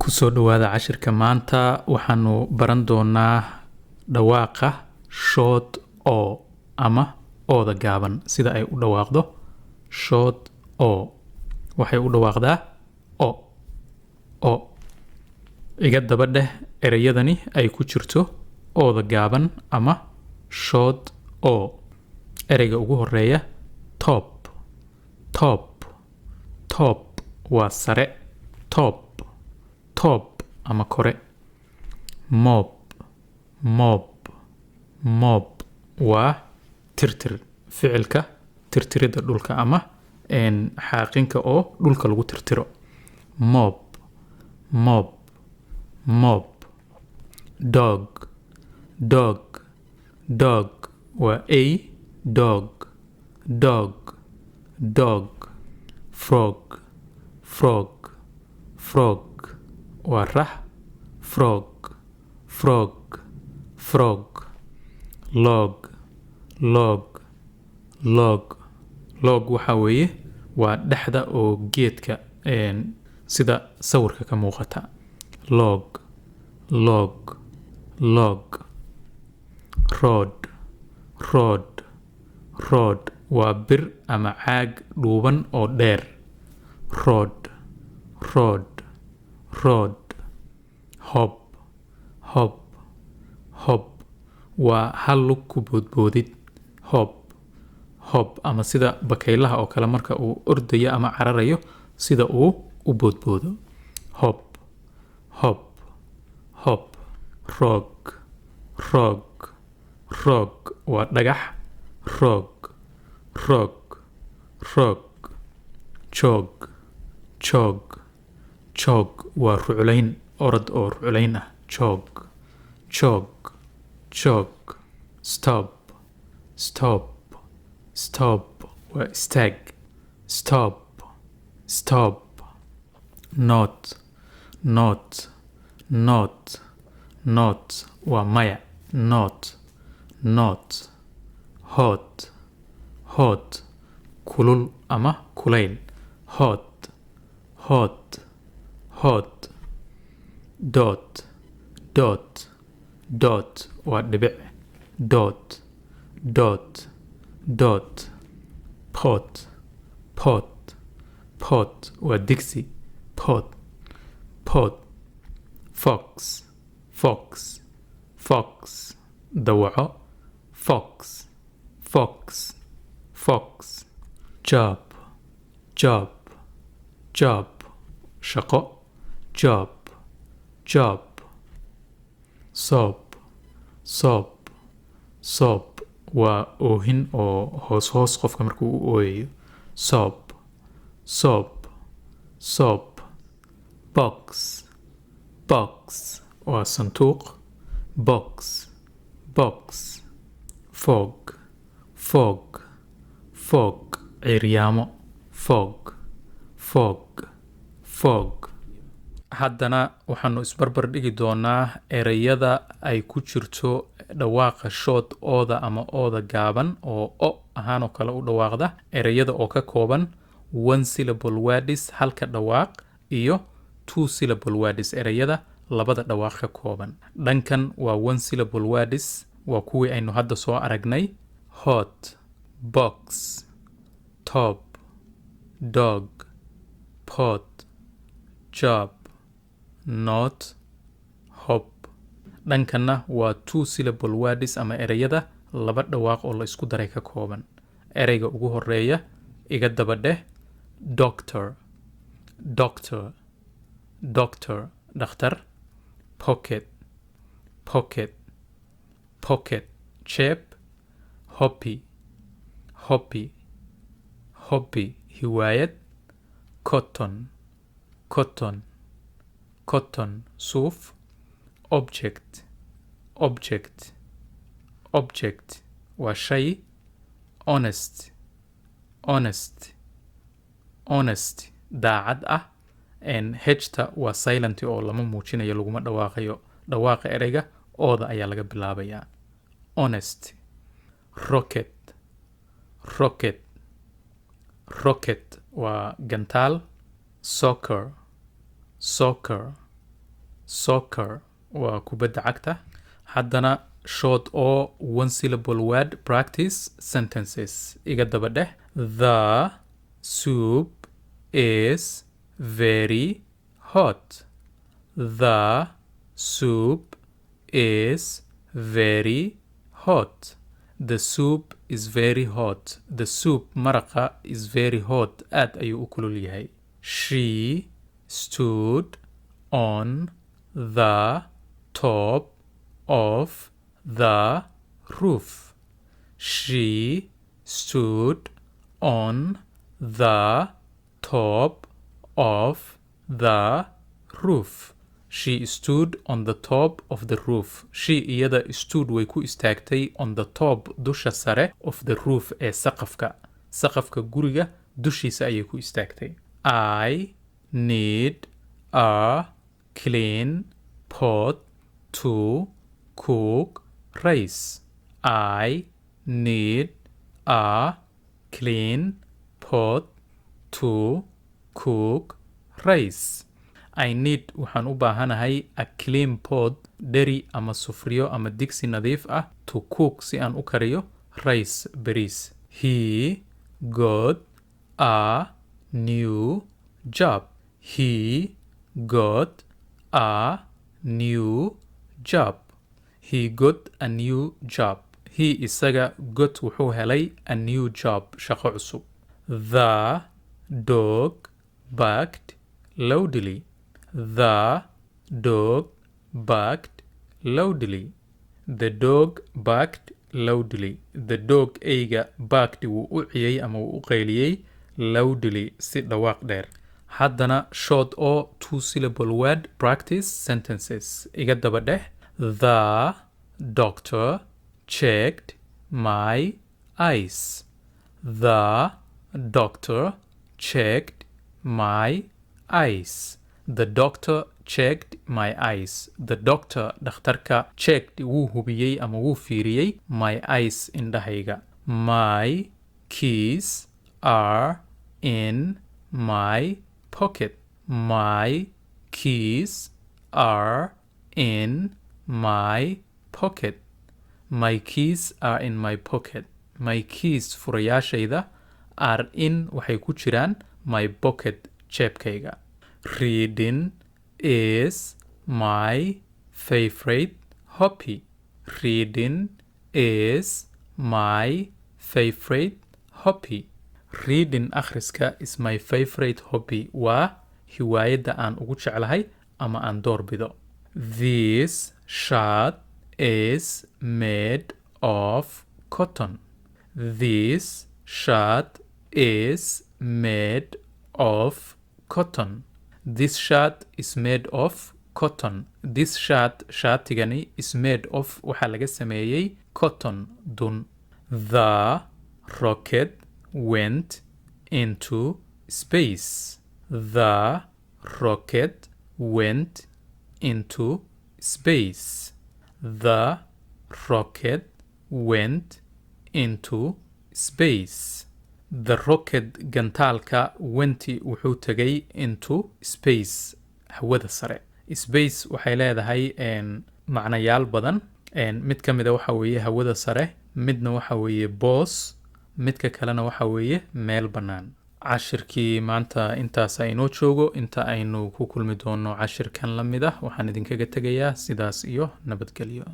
kusoo dhawaada cashirka maanta waxaanu baran doonaa dhawaaqa short oo ama ooda gaaban sida ay u dhawaaqdo short oo waxay u dhawaaqdaa o iga daba dheh ereyadani ay ku jirto ooda gaaban ama short oo ereyga ugu horeeya top waa sare top ama kore mob waa tirtir ficilka tirtirida dhulka ama xaaqinka oo dhulka lagu tirtiro mob dog waa dog frog waa rax frog log waxa weeye waa dhexda oo geedka sida sawirka ka muuqata log road waa bir ama caag dhuuban oo dheer road hop waa hal lug ku boodboodid hop ama sida bakaylaha oo kale marka uu ordayo ama cararayo sida uu u boodboodo hop roog waa dhagax roog joog waa ruculayn orod oo ruculayn ah joog stop waa istaag stop not waa maya not hot kulul ama kulayl hot dot waa dhibic dot pot waa digsi pot fox dawaco fox job shaqo job sob waa oohin oo hoos qofka markuu u ooyayo sob box waa sanduuq box fog ciryaamo fog haddana waxaanu isbarbar dhigi doonaa ereyada ay ku jirto dhawaaqa short ooda ama ooda gaaban oo o ahaan oo kale u dhawaaqda ereyada oo ka kooban one syllable words halka dhawaaq iyo two syllable words ereyada labada dhawaaq ka kooban dhankan waa one syllable words waa kuwii aynu hadda soo aragnay hot box top dog pot job not hop dhankana waa two syllable words ama ereyada laba dhawaaq oo la isku daray ka kooban ereyga ugu horeeya iga daba dheh doctor dhakhtar pocket jeeb hobby hiwaayad cotton suuf object waa shay honest daacad ah hta waa silent oo lama muujinayo laguma dhawaaqayo dhawaaqa ereyga ooda ayaa laga bilaabayaa honest rocket waa gantaal soccer soccer waa kubadda cagta. haddana short oo one syllable word practice sentences iga daba dheh. The soup is very hot. The soup is very hot. The soup is very hot. The soup maraqa is very hot. aad ayuu u kulul yahay. She stood on the top of the roof. She stood on the top of the roof. She stood on the top of the roof. She iyada stood way ku istaagtay on the top dusha sare of the roof ee saqafka guriga dushiisa ayay ku istaagtay. I need a clean pot to cook rice. I need a clean pot to cook rice. I need waxaan u baahanahay a clean pot dheri ama sufriyo ama digsi nadiif ah to cook si aan u kariyo rice bariis. He got a new job. He got a new job. He got a new job. He isaga got wuxuu helay a new job shaqo cusub. The dog barked loudly. The dog barked loudly. The dog barked loudly. The dog eyga barked wuu u ciyay ama wuu u qayliyay loudly si dhawaaq dheer. haddana short oo two syllable word practice sentences iga daba dheh. The doctor checked my eyes. The doctor checked my eyes. The doctor checked my eyes. The doctor dhakhtarka checked wuu hubiyey ama wuu fiiriyey my eyes indhahayga. My keys are in my pocket. My keys are in my pocket. My keys are in my pocket. My keys furayaashayda are in waxay ku jiraan my pocket jeebkayga. Reading is my favorite hobby. Reading is my favorite hobby. Reading akhriska is my favorite hobby. waa hiwaayadda aan ugu jeclahay ama aan doorbido. This shirt is made of cotton. This shirt is made of cotton. This shirt is made of cotton. This shirt shaatigani is made of waxaa laga sameeyey cotton dun. The rocket went into space. The rocket went into space. The rocket went into space. The rocket gantaalka wenti wuxuu tagay into space hawada sare. Space waxay leedahay macnayaal badan. mid ka mid ah waxa weeye hawada sare, midna waxa weeye boos, midka kalena waxa weeye meel bannaan. cashirkii maanta intaas aynoo joogo. inta aynu ku kulmi doono cashirkan la mid ah waxaan idinkaga tegayaa sidaas iyo nabadgelyo.